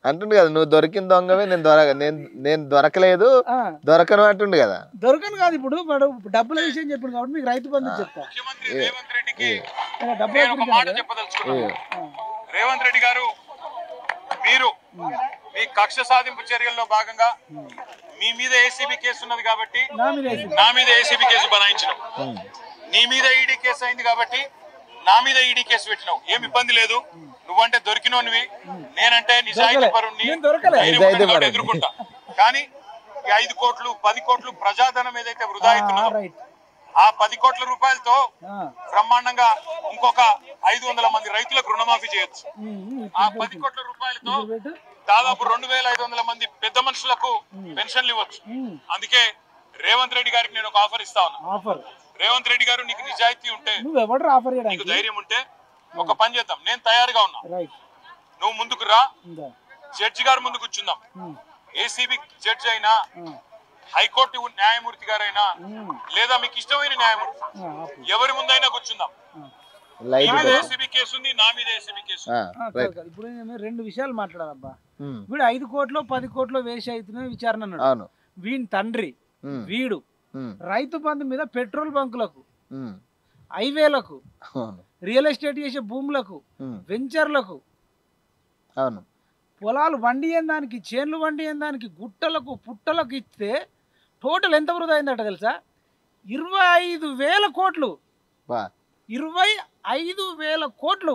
అంటుండు కదా నువ్వు దొరికిన దొంగవే నేను దొరకలేదు దొరకను అంటుండు కదా. దొరకను కాదు ఇప్పుడు వాడు డబ్బుల విషయం చెప్పిండు కాబట్టి మీకు రైతు బంధు చెప్తా. రేవంత్ రెడ్డి గారు మీరు మీ కక్ష సాధింపు చర్యల్లో భాగంగా మీ మీద ఏసీబీ కేసు ఉన్నది కాబట్టి నా మీద ఏసీబీ కేసు బనాయించినావు, నీ మీద ఈడీ కేసు అయింది కాబట్టి నా మీద ఈడీ కేసు పెట్టినావు. ఏం ఇబ్బంది లేదు, నువ్వంటే దొరికినోనివి, నేనంటే నిజాయితీ పరుణ్ణి ఎదుర్కొంటా. కానీ ఈ 5 కోట్లు 10 కోట్లు ప్రజాధనం ఏదైతే వృధా అవుతున్నదో ఆ 10 కోట్ల రూపాయలతో బ్రహ్మాండంగా ఇంకొక 500 మంది రైతులకు రుణమాఫీ చేయొచ్చు. ఆ 10 కోట్ల రూపాయలతో దాదాపు 2500 మంది పెద్ద మనుషులకు పెన్షన్లు ఇవ్వచ్చు. అందుకే రేవంత్ రెడ్డి గారికి నేను ఒక ఆఫర్ ఇస్తా ఉన్నా. రేవంత్ రెడ్డి గారు నీకు నిజాయితీ ఉంటే, నీకు ధైర్యం ఉంటే ఒక పని చేద్దాం, నేను తయారుగా ఉన్నా, నువ్వు ముందుకు రా, జడ్జి గారు ముందు కూర్చుందాం. ఏసీబీ జడ్జి అయినా, హైకోర్టు న్యాయమూర్తి గారైనా, లేదా మీకు ఇష్టమైన న్యాయమూర్తి ఎవరి ముందైనా కూర్చుందాం. ఏసీబీ కేసు ఉంది, నా మీద ఏసీబీ కేసు. ఇప్పుడు 2 విషయాలు మాట్లాడాలబ్బా. వీడు 5 కోట్లు 10 కోట్లు వేసి అవుతున్న విచారణ అన్నాడు. వీని తండ్రి వీడు రైతు బంధు మీద పెట్రోల్ బంకులకు, హైవేలకు, రియల్ ఎస్టేట్ చేసే భూములకు, వెంచర్లకు, పొలాలు వండి దానికి, చేన్లు వండి దానికి, గుట్టలకు పుట్టలకు ఇస్తే టోటల్ ఎంత వృధా అయిందట తెలుసా? 25,000 కోట్లు. 25,000 కోట్లు.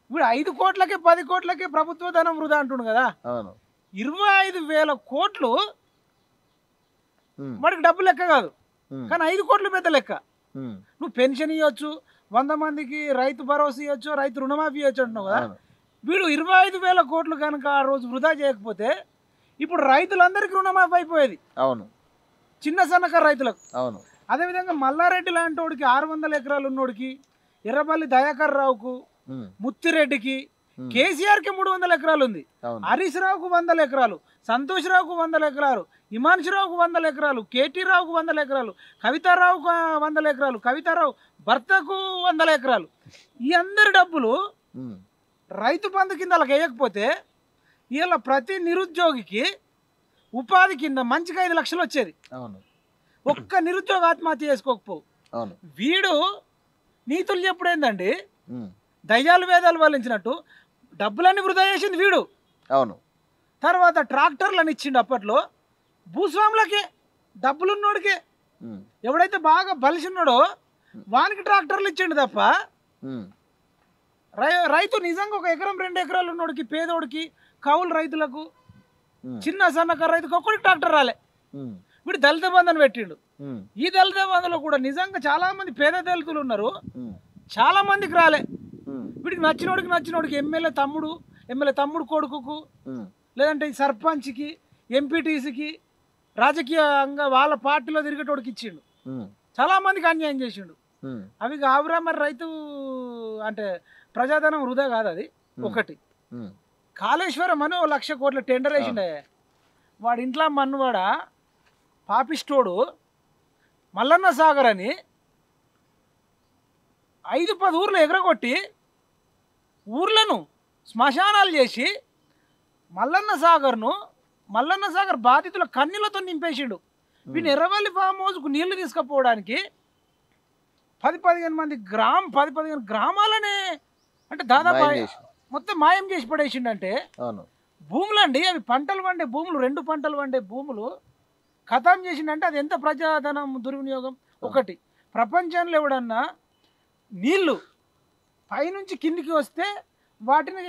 ఇప్పుడు 5 కోట్లకే 10 కోట్లకే ప్రభుత్వ ధనం వృధా అంటుండు కదా. 25,000 కోట్లు వాడికి డబ్బు లెక్క కాదు, కానీ 5 కోట్లు పెద్ద లెక్క. నువ్వు పెన్షన్ ఇవ్వచ్చు, 100 మందికి రైతు భరోసా ఇవ్వచ్చు, రైతు రుణమాఫీ ఇవ్వచ్చు అంటున్నావు కదా. వీడు 25,000 కోట్లు కనుక ఆ రోజు వృధా చేయకపోతే ఇప్పుడు రైతులందరికీ రుణమాఫీ అయిపోయేది. అవును, చిన్న సన్నకారు రైతులకు. అవును, అదేవిధంగా మల్లారెడ్డి లాంటి వాడికి 600 ఎకరాలు ఉన్నోడికి, ఎర్రపల్లి దయాకర్ రావుకు, ముత్తిరెడ్డికి, కేసీఆర్కి 300 ఎకరాలు ఉంది, హరీష్ రావుకు 100 ఎకరాలు, సంతోష్ రావుకు 100 ఎకరాలు, హిమాంశురావుకు 100 ఎకరాలు, కేటీ రావుకు 100 ఎకరాలు, కవితారావుకు 100 ఎకరాలు, కవితారావు భర్తకు 100 ఎకరాలు. ఈ అందరి డబ్బులు రైతు బంధు కింద వాళ్ళకి వేయకపోతే ఇలా ప్రతి నిరుద్యోగికి ఉపాధి కింద మంచిగా 5 లక్షలు వచ్చేది. ఒక్క నిరుద్యోగ ఆత్మహత్య చేసుకోకపోవు. వీడు నీతులు చెప్పుడు ఏందండి, దయ్యాలు వేదాలు వల్లించినట్టు డబ్బులన్నీ వృధా చేసింది వీడు. అవును, తర్వాత ట్రాక్టర్లను ఇచ్చిండు అప్పట్లో భూస్వాములకే, డబ్బులున్నోడికే. ఎవడైతే బాగా బలిసిన్నాడో వానికి ట్రాక్టర్లు ఇచ్చిండు తప్ప రైతు నిజంగా 1 ఎకరం 2 ఎకరాలు ఉన్నోడికి, పేదోడికి, కౌలు రైతులకు, చిన్న సన్నకారు రైతుకు ఒక్కడికి ట్రాక్టర్ రాలే. వీడు దళిత బంధుని పెట్టిండు. ఈ దళిత బంధులో కూడా నిజంగా చాలా మంది పేద దళితులు ఉన్నారు, చాలా మందికి రాలే. వీడికి నచ్చినోడికి ఎమ్మెల్యే తమ్ముడు కొడుకుకు, లేదంటే సర్పంచ్కి, ఎంపీటీసీకి, రాజకీయంగా వాళ్ళ పార్టీలో తిరిగేటోడికి ఇచ్చిండు. చాలా మందికి అన్యాయం చేసిండు. అవి కావురా మరి రైతు అంటే ప్రజాధనం వృధా కాదు అది. ఒకటి కాళేశ్వరం అని 1,00,000 కోట్ల టెండర్ వేసిండే. వాడి ఇంట్లో మన్నువాడ పాపిస్టోడు మల్లన్న సాగర్ అని 5-10 ఊర్లు ఎగరగొట్టి ఊర్లను శ్మశానాలు చేసి మల్లన్న సాగర్ బాధితుల కన్నీళ్లతో నింపేసిండు. వీడిని ఎర్రవల్లి ఫామ్ హౌస్కు నీళ్లు తీసుకుపోవడానికి 10-15 మంది 10-15 గ్రామాలనే అంటే దాదాపు మొత్తం మాయం చేసి పడేసిండు. అంటే భూములండి అవి పంటలు పండే భూములు, 2 పంటలు పండే భూములు ఖతం చేసిండంటే అది ఎంత ప్రజాధనం దుర్వినియోగం. ఒకటి, ప్రపంచంలో ఎవడన్నా నీళ్లు పైనుంచి కిందికి వస్తే వాటిని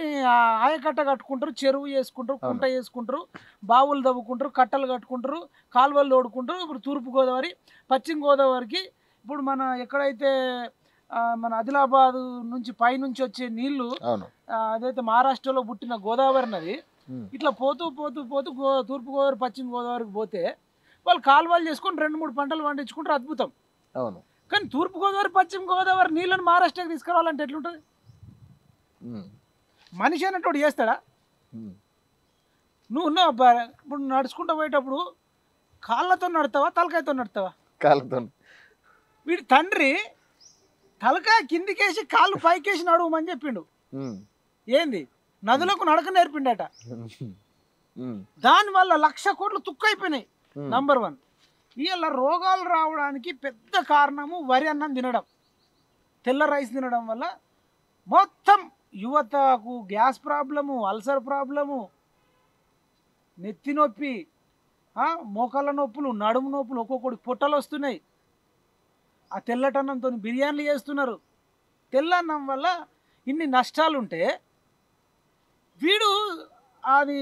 ఆయకట్ట కట్టుకుంటారు, చెరువు చేసుకుంటారు, కుంట చేసుకుంటారు, బావులు తవ్వుకుంటారు, కట్టలు కట్టుకుంటారు, కాలువలు తోడుకుంటారు. ఇప్పుడు తూర్పుగోదావరి, పశ్చిమ గోదావరికి ఇప్పుడు మన ఎక్కడైతే మన ఆదిలాబాద్ నుంచి పైనుంచి వచ్చే నీళ్లు, అదైతే మహారాష్ట్రలో పుట్టిన గోదావరి నది ఇట్లా పోతూ తూర్పుగోదావరి పశ్చిమ గోదావరికి పోతే వాళ్ళు కాలువలు చేసుకొని 2-3 పంటలు పండించుకుంటారు, అద్భుతం. అవును, కానీ తూర్పుగోదావరి పశ్చిమ గోదావరి నీళ్ళని మహారాష్ట్రకి తీసుకురావాలంటే ఎట్లుంటుంది? మనిషి అన్నట్టు చేస్తాడా? నువ్వు ఇప్పుడు నడుచుకుంటూ పోయేటప్పుడు కాళ్ళతో నడతావా, తలకాయతో నడతావా? కాళ్ళతో. వీడి తండ్రి తలకాయ కిందికేసి కాళ్ళు పైకేసి నడువమని చెప్పిండు. ఏంది నదులకు నడక నేర్పిండట. దానివల్ల 1,00,000 కోట్లు తుక్కైపోయినాయి. నంబర్ 1. ఇవాళ రోగాలు రావడానికి పెద్ద కారణము వరి అన్నం తినడం, తెల్ల రైస్ తినడం వల్ల మొత్తం యువతకు గ్యాస్ ప్రాబ్లము, అల్సర్ ప్రాబ్లము, నెత్తి నొప్పి, మోకాళ్ళ నొప్పులు, నడుము నొప్పులు, ఒక్కొక్కటి పొట్టలు వస్తున్నాయి. ఆ తెల్లటన్నంతో బిర్యానీలు చేస్తున్నారు. తెల్లన్నం వల్ల ఇన్ని నష్టాలుంటే వీడు అది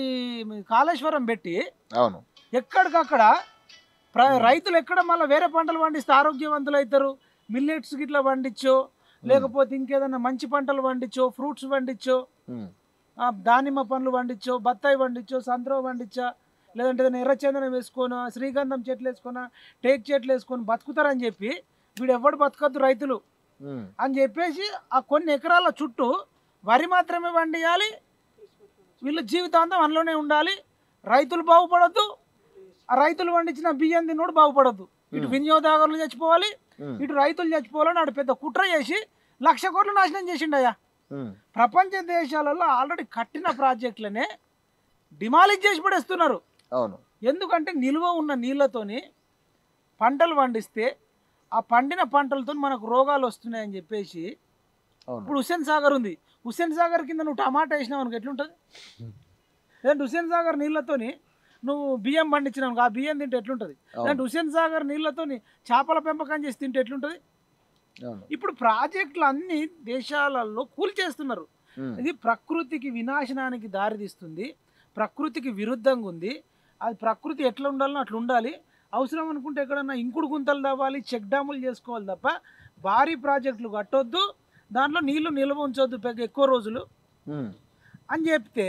కాళేశ్వరం పెట్టి అవును ఎక్కడికక్కడ రైతులు ఎక్కడ మళ్ళీ వేరే పంటలు పండిస్తే ఆరోగ్యవంతులు అవుతారు. మిల్లెట్స్ గిట్లా పండించో, లేకపోతే ఇంకేదన్నా మంచి పంటలు పండించో, ఫ్రూట్స్ పండించో, దానిమ్మ పండ్లు పండించో, బత్తాయి పండించో, సంత్రం పండించా, లేదంటే ఏదైనా ఎర్రచందనం వేసుకొని, శ్రీగంధం చెట్లు వేసుకొని, టేక్ చెట్లు వేసుకొని బతుకుతారని చెప్పి వీడు ఎవడు బతకద్దు రైతులు అని చెప్పేసి ఆ కొన్ని ఎకరాల చుట్టూ వరి మాత్రమే పండియాలి. వీళ్ళు జీవితాంతం అందులోనే ఉండాలి. రైతులు బాగుపడద్దు, ఆ రైతులు పండించిన బియ్యం తిన్నోడు బాగుపడద్దు. ఇటు వినియోగదారులు చచ్చిపోవాలి, ఇటు రైతులు చచ్చిపోవాలని ఆడు పెద్ద కుట్ర చేసి 1,00,000 కోట్లు నాశనం చేసిండయ్యా. ప్రపంచ దేశాలలో ఆల్రెడీ కట్టిన ప్రాజెక్టులనే డిమాలిష్ చేసి పడేస్తున్నారు. అవును. ఎందుకంటే నిల్వ ఉన్న నీళ్ళతోని పంటలు పండిస్తే ఆ పండిన పంటలతో మనకు రోగాలు వస్తున్నాయని చెప్పేసి ఇప్పుడు హుస్సేన్ సాగర్ ఉంది. హుస్సేన్ సాగర్ కింద నువ్వు టమాటా వేసినావు అనుకో ఎట్లుంటుంది? లేదంటే హుస్సేన్ సాగర్ నీళ్ళతోని నువ్వు బియ్యం పండించినావు, ఆ బియ్యం తింటే ఎట్లుంటుంది? లేదంటే హుస్సేన్ సాగర్ నీళ్ళతోని చేపల పెంపకం చేసి తింటే ఎట్లుంటుంది? ఇప్పుడు ప్రాజెక్టులు అన్ని దేశాలలో కూల్చేస్తున్నారు. ఇది ప్రకృతికి వినాశనానికి దారితీస్తుంది, ప్రకృతికి విరుద్ధంగా ఉంది. అది ప్రకృతి ఎట్లా ఉండాలో అట్లా ఉండాలి. అవసరం అనుకుంటే ఎక్కడన్నా ఇంకుడు గుంతలు తవ్వాలి, చెక్ డ్యాములు చేసుకోవాలి తప్ప భారీ ప్రాజెక్టులు కట్టొద్దు, దాంట్లో నీళ్లు నిల్వ ఉంచొద్దు ఎక్కువ రోజులు అని చెప్తే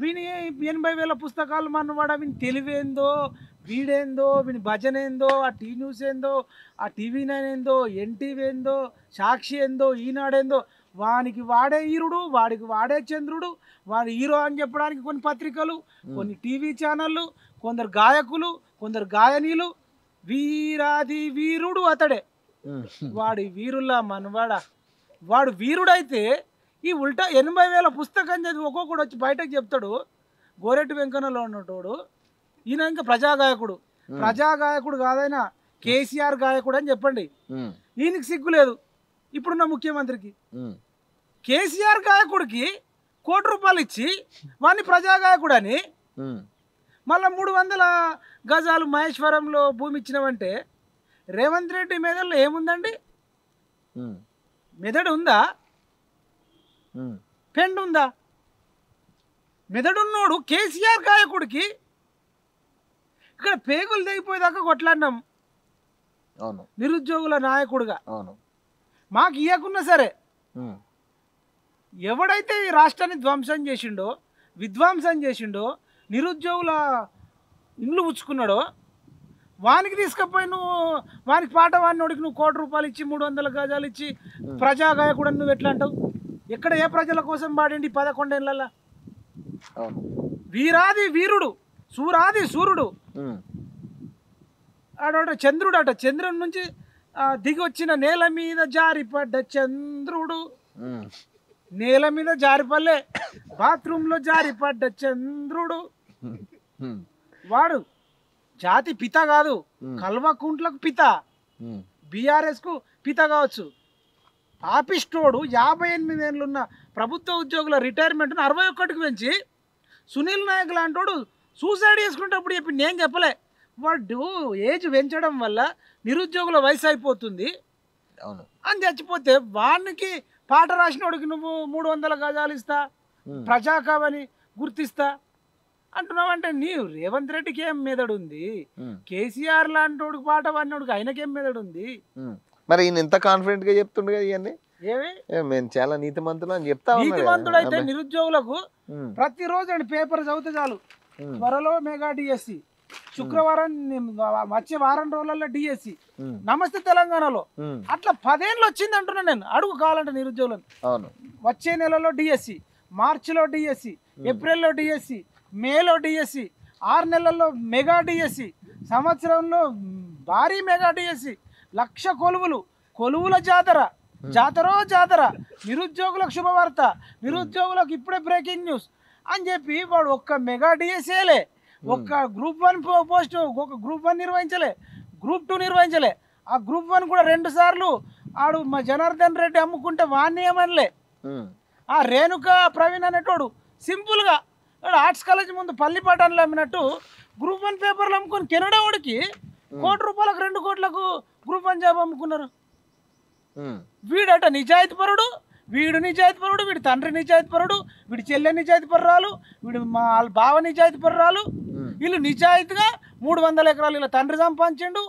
వీని 80,000 పుస్తకాలు మనవాడ వీని తెలివేందో, వీడేందో, వీని భజన ఏందో, ఆ టీ న్యూస్ ఏందో, ఆ TV9 ఏందో, NTV ఏందో, సాక్షి ఏందో, ఈనాడేందో, వానికి వాడే హీరుడు, వాడికి వాడే చంద్రుడు, వాడి హీరో అని చెప్పడానికి కొన్ని పత్రికలు, కొన్ని టీవీ ఛానళ్ళు, కొందరు గాయకులు, కొందరు గాయనీలు. వీరాది వీరుడు అతడే. వాడి వీరుల్లా మనవాడ. వాడు వీరుడైతే ఈ ఉల్టా 80,000 పుస్తకం చదివి ఒక్కొక్కడు వచ్చి బయటకు చెప్తాడు. గోరెట్టి వెంకన్నలో ఉన్నటోడు ఈయన ఇంకా ప్రజాగాయకుడు. ప్రజాగాయకుడు కాదైనా కేసీఆర్ గాయకుడు అని చెప్పండి. ఈయనకి సిగ్గు లేదు ఇప్పుడున్న ముఖ్యమంత్రికి. కేసీఆర్ గాయకుడికి ₹1,00,00,000 ఇచ్చి వాడిని ప్రజాగాయకుడు అని మళ్ళీ 300 గజాలు మహేశ్వరంలో భూమి ఇచ్చినామంటే రేవంత్ రెడ్డి మెదడులో ఏముందండి? మెదడు ఉందా? పెండు ఉందా? మెదడున్నోడు కేసీఆర్ గాయకుడికి ఇక్కడ పేగులు తెగిపోయేదాకా కొట్లాడినాం నిరుద్యోగుల నాయకుడుగా. మాకు ఇయ్యకున్నా సరే ఎవడైతే ఈ రాష్ట్రాన్ని ధ్వంసం చేసిండో, విధ్వంసం చేసిండో, నిరుద్యోగుల ఇండ్లు పుచ్చుకున్నాడో వానికి తీసుకపోయి నువ్వు వానికి పాట వాడినోడికి నువ్వు ₹1,00,00,000 ఇచ్చి 300 గజాలు ఇచ్చి ప్రజాగాయకుడు నువ్వు ఎట్లా అంటావు? ఎక్కడ ఏ ప్రజల కోసం పాడిండి 11 ఏళ్ళ? వీరాది వీరుడు, సూరాది సూర్యుడు, ఆడోట చంద్రుడట. చంద్రుడి నుంచి దిగి వచ్చిన నేల మీద జారిపడ్డ చంద్రుడు, నేల మీద జారిపల్లే బాత్రూంలో జారిపడ్డ చంద్రుడు. వాడు జాతి పిత కాదు, కల్వకుంట్లకు పిత, బీఆర్ఎస్కు పిత కావచ్చు. పాపిస్టోడు 58 ఏళ్ళున్న ప్రభుత్వ ఉద్యోగుల రిటైర్మెంట్ను 61కి పెంచి సునీల్ నాయక్ లాంటోడు సూసైడ్ చేసుకునేటప్పుడు చెప్పి నేను చెప్పలే. వాడు ఏజ్ పెంచడం వల్ల నిరుద్యోగుల వయసు అయిపోతుంది అని చచ్చిపోతే వానికి పాట రాసినోడికి నువ్వు 300 గజాలు ఇస్తా, ప్రజాకవని గుర్తిస్తా అంటున్నావంటే నీ రేవంత్ రెడ్డికి ఏం మెదడు ఉంది? కేసీఆర్ లాంటోడికి పాట పాడినోడికి ఆయనకేం మెదడు ఉంది? మరి ఈయన ఎంత కాన్ఫిడెంట్ గా చెప్తుండే కదా ఇవన్నీ. మేము చాలా నీతిమంతులు అని చెప్తా. నీతిమంతుడు అయితే నిరుద్యోగులకు ప్రతిరోజు అండి పేపర్ చదివితే చాలు, త్వరలో మెగా డిఎస్సి, శుక్రవారం వచ్చే వారం రోజులలో డిఎస్సి, నమస్తే తెలంగాణలో అట్లా 10 ఏళ్ళు వచ్చింది అంటున్నా నేను. అడుగు కావాలంటే నిరుద్యోగులను. వచ్చే నెలలో డిఎస్సి, మార్చిలో డిఎస్సి, ఏప్రిల్లో డిఎస్సి, మేలో డిఎస్సి, 6 నెలల్లో మెగా డిఎస్సి, సంవత్సరంలో భారీ మెగా డిఎస్సి, 1,00,000 కొలువులు, కొలువుల జాతర, జాతర నిరుద్యోగులకు శుభవార్త, నిరుద్యోగులకు ఇప్పుడే బ్రేకింగ్ న్యూస్ అని చెప్పి వాడు ఒక్క మెగా డిఎస్ఏలే, ఒక్క గ్రూప్ 1 పోస్ట్, ఒక గ్రూప్ 1 నిర్వహించలే, గ్రూప్ 2 నిర్వహించలే. ఆ గ్రూప్ 1 కూడా 2 సార్లు ఆడు మా జనార్దన్ రెడ్డి అమ్ముకుంటే వాణ్ణి ఏమనలే. ఆ రేణుక ప్రవీణ్ అనేటోడు సింపుల్గా ఆర్ట్స్ కాలేజ్ ముందు పల్లి పటాన్లు అమ్మినట్టు గ్రూప్ 1 పేపర్లు అమ్ముకొని కెనడా వాడికి ₹1 2 కోట్లకు గ్రూప్ 1 జాబ్ అమ్ముకున్నారు. వీడట నిజాయితీపరుడు, వీడి తండ్రి నిజాయితీపరుడు, వీడి చెల్లె నిజాయితీపరురాలు, వీడు మా బావ నిజాయితీపరురాలు. వీళ్ళు నిజాయితీగా 300 ఎకరాలు వీళ్ళ తండ్రి సంపాదించిండు,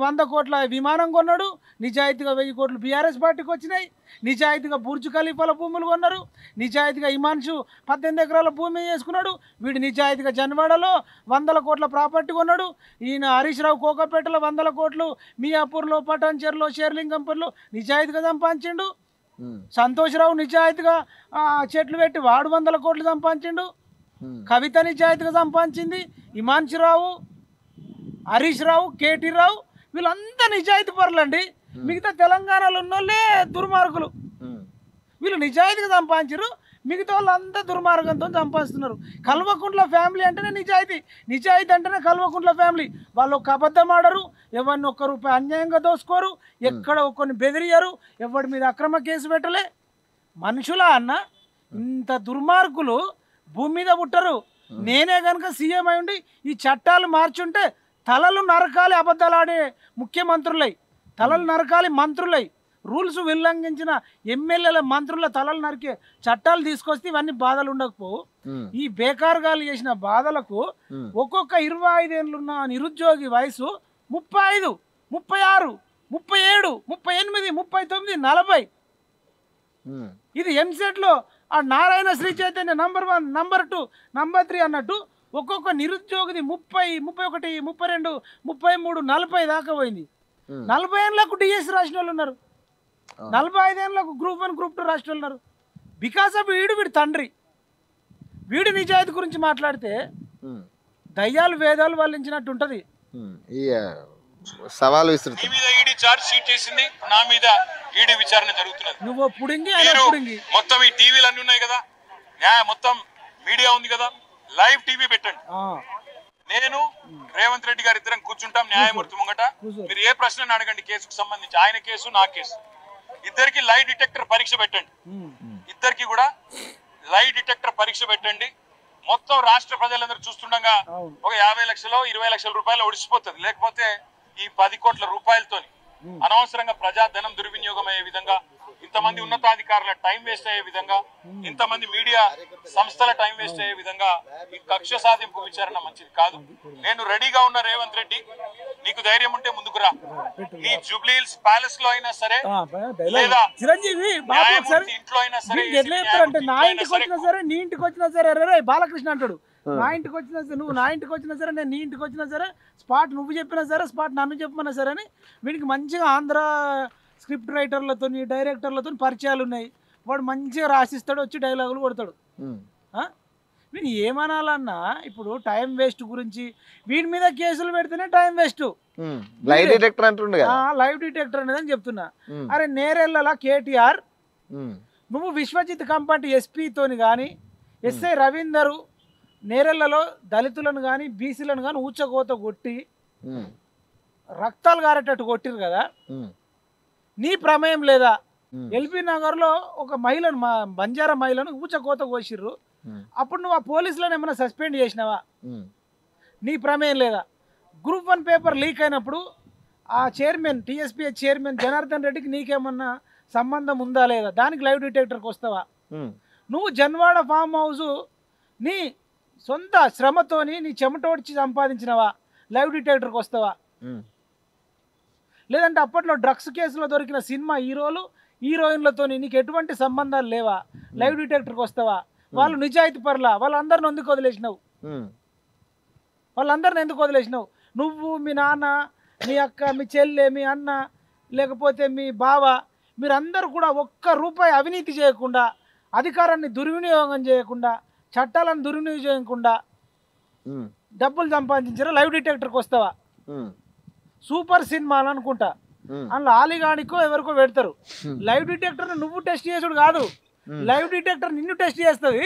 100 కోట్ల విమానం కొన్నాడు, నిజాయితీగా 1000 కోట్లు బీఆర్ఎస్ పార్టీకి వచ్చినాయి, నిజాయితీగా బుర్జ్ ఖలీఫాల భూములు కొన్నారు, నిజాయితీగా ఇమాన్షు 18 ఎకరాల భూమి చేసుకున్నాడు, వీడు నిజాయితీగా జన్వాడలో 100 కోట్ల ప్రాపర్టీ కొన్నాడు, ఈయన హరీష్ రావు కోకపేటలో 100 కోట్లు, మియాపూర్లో పటాన్చెర్లో షేర్లింగంపూర్లో నిజాయితీగా సంపాదించిండు, సంతోష్ రావు నిజాయితీగా చెట్లు పెట్టి వాడు 100 కోట్లు సంపాదించిండు, కవిత నిజాయితీగా సంపాదించింది, ఇమాన్షు రావు, హరీష్ రావు, కేటీ రావు వీళ్ళంతా నిజాయితీ పరులండి. మిగతా తెలంగాణలో ఉన్నోళ్ళే దుర్మార్గులు. వీళ్ళు నిజాయితీగా సంపాదించారు, మిగతా వాళ్ళంతా దుర్మార్గంతో సంపాదిస్తున్నారు. కల్వకుంట్ల ఫ్యామిలీ అంటేనే నిజాయితీ అంటేనే కల్వకుంట్ల ఫ్యామిలీ. వాళ్ళు ఒక అబద్ధం ఆడరు, ఎవరిని ₹1 అన్యాయంగా దోసుకోరు, ఎక్కడ ఒక్కరిని బెదిరియరు, ఎవరి మీద అక్రమ కేసు పెట్టలే. మనుషులా అన్న ఇంత దుర్మార్గులు భూమి మీద పుట్టరు. నేనే కనుక సీఎం అయి ఉండి ఈ చట్టాలు మార్చుంటే తలలు నరకాలి అబద్ధాలు ఆడే ముఖ్యమంత్రులై, తలలు నరకాలి మంత్రులై, రూల్స్ ఉల్లంఘించిన ఎమ్మెల్యేల మంత్రుల తలలు నరికే చట్టాలు తీసుకొస్తే ఇవన్నీ బాధలు ఉండకపోవు. ఈ బేకార్గాలు చేసిన బాధలకు ఒక్కొక్క 25 ఏళ్ళున్న నిరుద్యోగి వయసు 35, 36, 37, 38, 39, 40. ఇది ఎంసెట్లో ఆ Narayana Sri Chaitanya number 1, number 2, number 3 అన్నట్టు ఒక్కొక్క నిరుద్యోగిది 30, 31, 32, 33, 40 దాకా పోయింది. 40 ఏళ్ళకు డిఎస్ రాసిన వాళ్ళు ఉన్నారు, 45 ఏళ్ళకు గ్రూప్ 1, గ్రూప్ 2 రాసిన వాళ్ళు ఉన్నారు. బికాస్ ఆఫ్ వీడి తండ్రి వీడి నిజాయితీ గురించి మాట్లాడితే దయ్యాలు వేదాలు వల్లించినట్టు ఉంటది. సవాలు విసురుతా. మీద ఈడీ చార్జ్ షీట్ చేసింది, నా మీద ఈడీ విచారణ జరుగుతున్నది. నువ్వు పుడింగి మొత్తం ఈ టీవీలు అన్ని ఉన్నాయి కదా, మొత్తం మీడియా ఉంది కదా, లైవ్ టీవీ పెట్టండి. నేను రేవంత్ రెడ్డి గారు ఇద్దరం కూర్చుంటాం న్యాయమూర్తి ముంగట. మీరు ఏ ప్రశ్న అడగండి కేసుకు సంబంధించి, ఆయన కేసు నా కేసు, ఇద్దరికి లై డిటెక్టర్ పరీక్ష పెట్టండి. ఇద్దరికి కూడా లై డిటెక్టర్ పరీక్ష పెట్టండి. మొత్తం రాష్ట్ర ప్రజలందరూ చూస్తుండగా ఒక 50 లక్షలు 20 లక్షల రూపాయలు ఒడిసిపోతుంది. లేకపోతే ఈ 10 కోట్ల రూపాయలతోని అనవసరంగా ప్రజాధనం దుర్వినియోగం అయ్యే విధంగా, ఇంతమంది ఉన్నతాధికారుల టైం వేస్ట్ అయ్యే విధంగా, ఇంతమంది మీడియా సంస్థల టైం వేస్ట్ అయ్యే విధంగా ఈ కక్ష సాధింపు విచారణ మంచిది కాదు. నేను రెడీగా ఉన్న రేవంత్ రెడ్డి, నీకు ధైర్యం ఉంటే ముందుకు రా. నీ జూబ్లీ హిల్స్ ప్యాలెస్ లో అయినా సరే, లేదా చిరంజీవి ఇంట్లో అయినా సరే, నా ఇంటికి వచ్చినా సరే, నీ ఇంటికి వచ్చినా సరే, రే బాలకృష్ణ అంటాడు, నా ఇంటికి వచ్చినా సరే, నువ్వు నా ఇంటికి వచ్చినా సరే, నేను నీ ఇంటికి వచ్చినా సరే, స్పాట్ నువ్వు చెప్పినా సరే, స్పాట్ నన్ను చెప్పమన్నా సరే అని వీడికి మంచిగా ఆంధ్ర స్క్రిప్ట్ రైటర్లతో డైరెక్టర్లతో పరిచయాలు ఉన్నాయి. వాడు మంచిగా రాసిస్తాడు, వచ్చి డైలాగులు కొడతాడు. వీడు ఏమనాలన్నా ఇప్పుడు టైం వేస్ట్ గురించి వీడి మీద కేసులు పెడితేనే టైం వేస్ట్. లైవ్ డిటెక్టర్ అంటుండే కదా, లైవ్ డిటెక్టర్ అనేది అని చెప్తున్నా. అరే నేరెళ్ళలా కేటీఆర్ నువ్వు విశ్వజిత్ కంపటి ఎస్పీతోని కానీ, ఎస్ఐ రవీందరు నేరెళ్లలో దళితులను కానీ బీసీలను కానీ ఊచకోత కొట్టి రక్తాలు గారేటట్టు కొట్టిరు కదా, నీ ప్రమేయం లేదా? ఎల్బీ నగర్లో ఒక మహిళను, బంజారా మహిళను ఊచకోత కోసిర్రు, అప్పుడు నువ్వు ఆ పోలీసులను ఏమైనా సస్పెండ్ చేసినావా? నీ ప్రమేయం లేదా? గ్రూప్ 1 పేపర్ లీక్ అయినప్పుడు ఆ చైర్మన్, టీఎస్పీఎస్ చైర్మన్ జనార్దన్ రెడ్డికి నీకేమన్నా సంబంధం ఉందా లేదా? దానికి లైవ్ డిటెక్టర్కి వస్తావా? నువ్వు జన్వాడ ఫామ్ హౌస్ నీ సొంత శ్రమతోని నీ చెమటోడ్చి సంపాదించినవా? లైవ్ డిటెక్టర్కి వస్తావా? లేదంటే అప్పట్లో డ్రగ్స్ కేసులో దొరికిన సినిమా హీరోలు హీరోయిన్లతో నీకు ఎటువంటి సంబంధాలు లేవా? లైవ్ డిటెక్టర్కి వస్తావా? వాళ్ళు నిజాయితీ పరులా? వాళ్ళందరిని ఎందుకు వదిలేసినావు? వాళ్ళందరిని ఎందుకు వదిలేసినావు? నువ్వు, మీ నాన్న, మీ అక్క, మీ చెల్లె, మీ అన్న, లేకపోతే మీ బావ, మీరందరూ కూడా ₹1 అవినీతి చేయకుండా, అధికారాన్ని దుర్వినియోగం చేయకుండా, చట్టాలను దుర్వినియోగం చేయకుండా డబ్బులు సంపాదించారా? లైవ్ డిటెక్టర్కి వస్తావా? సూపర్ సినిమాలు అనుకుంటా, అందులో ఆలిగానికో ఎవరికో పెడతారు. లైవ్ డిటెక్టర్ నువ్వు టెస్ట్ చేసుడు కాదు, లైవ్ డిటెక్టర్ నిన్ను టెస్ట్ చేస్తుంది.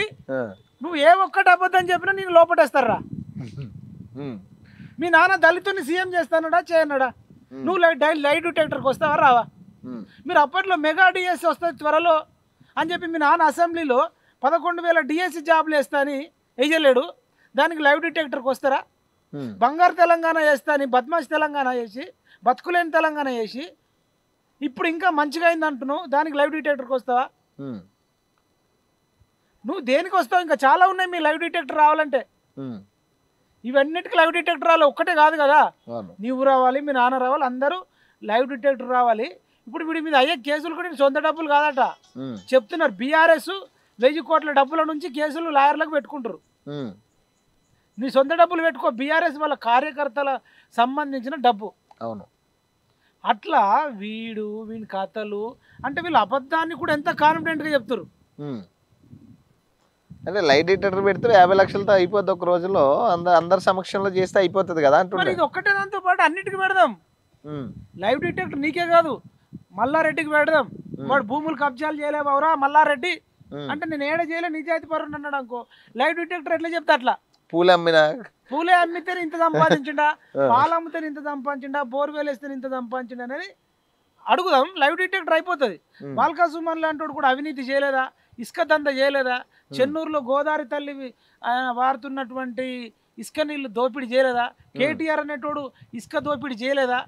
నువ్వు ఏ ఒక్కటి అబద్ధం చెప్పినా నేను లోపటేస్తారా? మీ నాన్న దళితుని సీఎం చేస్తానడా చేయనడా? నువ్వు లైవ్ డిటెక్టర్కి వస్తావా రావా? మీరు అప్పట్లో మెగా డిఎస్సి వస్తుంది త్వరలో అని చెప్పి మీ నాన్న అసెంబ్లీలో 11,000 డిఎస్సి జాబ్లు వేస్తా అని వేయలేడు. దానికి లైవ్ డిటెక్టర్కి వస్తారా? బంగారు తెలంగాణ వేస్తా అని బద్మాష్ తెలంగాణ వేసి బతుకులేని తెలంగాణ వేసి ఇప్పుడు ఇంకా మంచిగా అయింది అంటున్నావు, దానికి లైవ్ డిటెక్టర్కి వస్తావా? నువ్వు దేనికి వస్తావు? ఇంకా చాలా ఉన్నాయి మీ లైవ్ డిటెక్టర్ రావాలంటే. ఇవన్నిటికీ లైవ్ డిటెక్టర్ రావాలి, ఒక్కటే కాదు కదా. నీవు రావాలి, మీ నాన్న రావాలి, అందరూ లైవ్ డిటెక్టర్ రావాలి. ఇప్పుడు వీడి మీద అయ్యే కేసులు కూడా సొంత డబ్బులు కాదట చెప్తున్నారు. బీఆర్ఎస్ 1000 కోట్ల డబ్బుల నుంచి కేసులు లాయర్లకు పెట్టుకుంటారు. నీ సొంత డబ్బులు పెట్టుకో, బీఆర్ఎస్ వాళ్ళ కార్యకర్తల సంబంధించిన డబ్బు. అవును. అట్లా వీడి కథలు అంటే వీళ్ళు అబద్ధాన్ని కూడా ఎంత కాన్ఫిడెంట్గా చెప్తారు. అంటే లైట్ డిటెక్టర్ పెడితే 50 లక్షలతో అయిపోద్ది ఒక రోజులో, అందరి సమక్షంలో చేస్తే అయిపోతుంది కదా అంటున్నారు. ఇది ఒక్కటే దాంతో పాటు అన్నిటికీ పెడదాం. లైవ్ డిటెక్టర్ నీకే కాదు, మల్లారెడ్డికి పెడదాం. వాడు భూములు కబ్జాలు చేయలేవరా మల్లారెడ్డి అంటే నేను ఏడ చేయలే నిజాయితీ పరుడు అన్నాడు అనుకో, లైవ్ డిటెక్టర్ ఎట్లా చెప్తా? అట్లా పూలే అమ్మితే ఇంత సంపాదించిండా, పాలు అమ్మితే ఇంత సంపాదించిండా, బోర్వెల్ వేస్తే ఇంత సంపాదించిండా అనేది అడుగుదాం. లైవ్ డిటెక్టర్ అయిపోతుంది. బాల్కా సుమన్ లాంటి కూడా అవినీతి చేయలేదా, ఇసుక దంద చేయలేదా, చెన్నూరులో గోదావరి తల్లి వారుతున్నటువంటి ఇసుక నీళ్ళు దోపిడీ చేయలేదా, కేటీఆర్ అనేటోడు ఇసుక దోపిడీ చేయలేదా?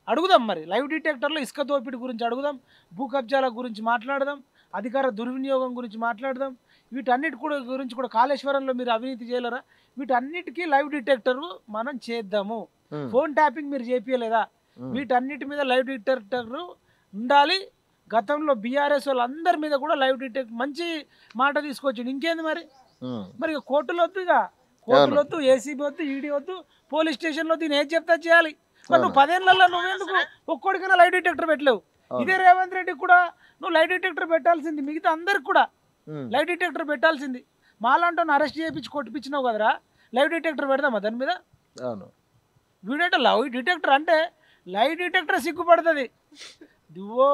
అడుగుదాం. మరి లైవ్ డిటెక్టర్లో ఇసుక దోపిడీ గురించి అడుగుదాం, భూ కబ్జాల గురించి మాట్లాడదాం, అధికార దుర్వినియోగం గురించి మాట్లాడదాం. వీటన్నిటి గురించి కూడా కాళేశ్వరంలో మీరు అవినీతి చేయలేరా, వీటన్నిటికీ లైవ్ డిటెక్టర్ మనం చేద్దాము. ఫోన్ ట్యాపింగ్ మీరు చేపియలేదా, వీటన్నిటి మీద లైవ్ డిటెక్టర్ ఉండాలి. గతంలో బీఆర్ఎస్ వాళ్ళందరి మీద కూడా లైవ్ డిటెక్టర్ మంచి మాట తీసుకొచ్చిండు. ఇంకేంది మరి కోర్టులు వద్దు, ఇక కోర్టులు వద్దు, ఏసీబీ వద్దు, ఈడీ వద్దు, పోలీస్ స్టేషన్లో దీన్ని ఏం చెప్తా చేయాలి. మరి నువ్వు 10 ఏళ్ళల్లో నువ్వెందుకు ఒక్కడికైనా లైవ్ డిటెక్టర్ పెట్టలేవు? ఇదే రేవంత్ రెడ్డి కూడా నువ్వు లైవ్ డిటెక్టర్ పెట్టాల్సింది, మిగతా అందరికి కూడా లైవ్ డిటెక్టర్ పెట్టాల్సింది. మాలాంటి అరెస్ట్ చేయించి కొట్టిపించినావు కదరా, లైవ్ డిటెక్టర్ పెడదామా దాని మీద? వీడంటే లైవ్ డిటెక్టర్ అంటే లైవ్ డిటెక్టర్ సిగ్గుపడుతుంది. దువ్వో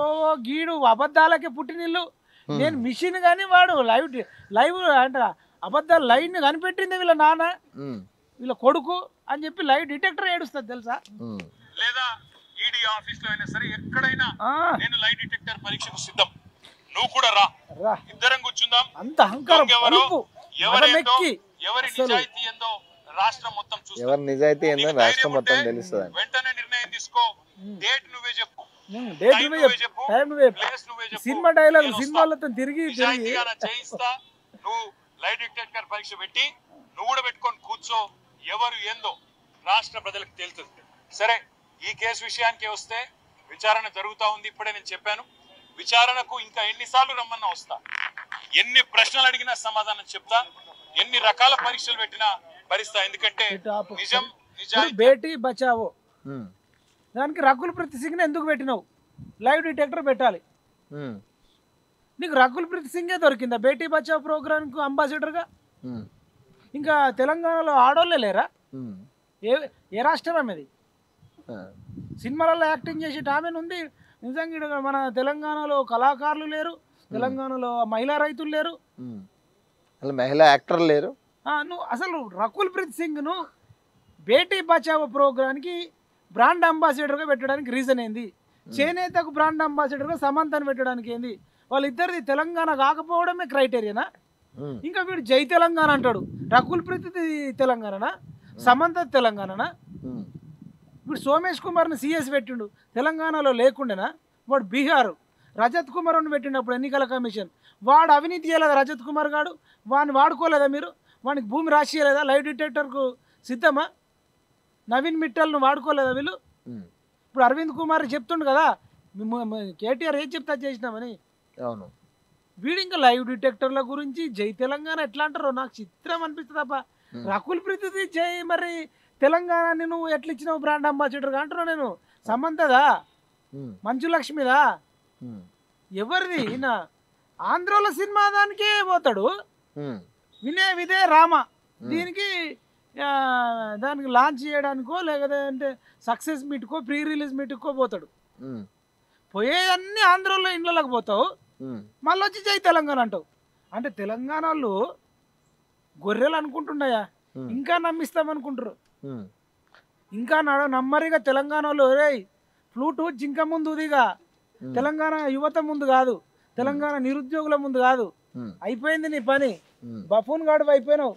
గీడు అబద్ధాలకే పుట్టినిల్లు. నేను మిషన్ కానీ వాడు లైవ్ అంటే అబద్ధాలు లైవ్ని కనిపెట్టింది వీళ్ళ నాన్న, వీళ్ళ కొడుకు అని చెప్పి లైవ్ డిటెక్టర్ ఏడుస్తుంది తెలుసా? లేదా ఈడీ ఆఫీస్ లో అయినా సరే ఎక్కడైనా నేను లైవ్ డిటెక్టర్ పరీక్షకు సిద్ధం, నువ్వు కూడా రా, ఇద్దరం కూర్చుందాం. అంత అహంకారం ఎవరి నిజాయితీ ఏందో రాష్ట్రం మొత్తం చూస్తుంది. ఎవరి నిజాయితీ ఏందో రాష్ట్రం మొత్తం తెలుస్తుంది. వెంటనే నిర్ణయం తీసుకో. డేట్ నువ్వే చెప్పు, సినిమా డైలాగ్ సినిమాలతో తిరిగి చేయిస్తా. నువ్వు లైవ్ డిటెక్టర్ పరీక్ష పెట్టి నువ్వు కూడా పెట్టుకొని కూర్చో. ఎవరు ఏందో రాష్ట్ర ప్రజలకు తెలుస్తుంది. సరే, ఈ కేసు విషయానికి వస్తే విచారణ జరుగుతూ ఉంది. ఇప్పుడే నేను చెప్పాను, విచారణకు ఇంకా ఎన్నిసార్లు రమ్మన్నా వస్తా, ఎన్ని ప్రశ్నలు అడిగినా సమాధానం చెప్తా, ఎన్ని రకాల పరీక్షలు పెట్టినా భరిస్తా. ఎందుకంటే నిజం బేటీ బచావో దానికి రకుల్ ప్రీత్ సింగ్ ఎందుకు పెట్టినావు? లైవ్ డిటెక్టర్ పెట్టాలి. నీకు రకుల్ ప్రీత్ సింగే దొరికిందా బేటీ బచావో ప్రోగ్రామ్కు అంబాసిడర్గా? ఇంకా తెలంగాణలో ఆడోళ్ళే లేరా? ఏ రాష్ట్రం అనేది? సినిమాలలో యాక్టింగ్ చేసి ఆమెను ఉంది. నిజంగా మన తెలంగాణలో కళాకారులు లేరు, తెలంగాణలో మహిళా రైతులు లేరు, మహిళా యాక్టర్లు లేరు. నువ్వు అసలు రకుల్ ప్రీత్ సింగ్ను బేటీ బచావో ప్రోగ్రామ్కి బ్రాండ్ అంబాసిడర్గా పెట్టడానికి రీజన్ ఏంది? చేనేతకు బ్రాండ్ అంబాసిడర్గా సమంతను పెట్టడానికి ఏంది? వాళ్ళిద్దరిది తెలంగాణ కాకపోవడమే క్రైటీరియానా? ఇంకా వీడు జై తెలంగాణ అంటాడు. రకుల్ ప్రీత్ తెలంగాణనా, సమంత తెలంగాణనా? వీడు సోమేష్ కుమార్ని సిఎస్ పెట్టిండు, తెలంగాణలో లేకుండానా? వాడు బీహారు. రజత్ కుమార్ అని పెట్టినప్పుడు ఎన్నికల కమిషన్ వాడు అవినీతి చేయలేదా? రజత్ కుమార్ గాడు వాడిని వాడుకోలేదా మీరు? వానికి భూమి రాసియలేదా? లైవ్ డిటెక్టర్కు సిద్ధమా? నవీన్ మిట్టల్ను వాడుకోలేదా వీళ్ళు? ఇప్పుడు అరవింద్ కుమార్ చెప్తుండు కదా, కేటీఆర్ ఏం చెప్తా చేసినామని. అవును. వీడు ఇంకా లైవ్ డిటెక్టర్ల గురించి జై తెలంగాణ ఎట్లా అంటారో నాకు చిత్రం అనిపిస్తుంది తప్ప. రకుల్ ప్రీత్ జై మరి తెలంగాణని నువ్వు ఎట్లా ఇచ్చినావు బ్రాండ్ అంబాసిడర్గా అంటున్నావు నేను? సమంతదా, మంచు లక్ష్మిదా, ఎవరిది? ఈయన ఆంధ్రలో సినిమా దానికే పోతాడు, విదే రామ దీనికి దానికి లాంచ్ చేయడానికో లేకపోతే అంటే సక్సెస్ మీట్కో ప్రీ రిలీజ్ మీట్కో పోతాడు. పోయేదన్నీ ఆంధ్రలో ఇండ్లలోకి పోతావు, మళ్ళీ వచ్చి జై తెలంగాణ అంటావు. అంటే తెలంగాణ వాళ్ళు గొర్రెలు అనుకుంటున్నాయా, ఇంకా నమ్మిస్తామనుకుంటారు. ఇంకా నమ్మరిగా తెలంగాణ వాళ్ళు రేయ్ ఫ్లూటు జింక ముందు దిగా, తెలంగాణ యువత ముందు కాదు, తెలంగాణ నిరుద్యోగుల ముందు కాదు. అయిపోయింది నీ పని, బఫూన్ గాడు అయిపోయినావు.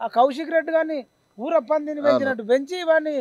ఆ కౌశిక్ రెడ్డి గారిని ఊర పందిని పెంచినట్టు పెంచి వాడిని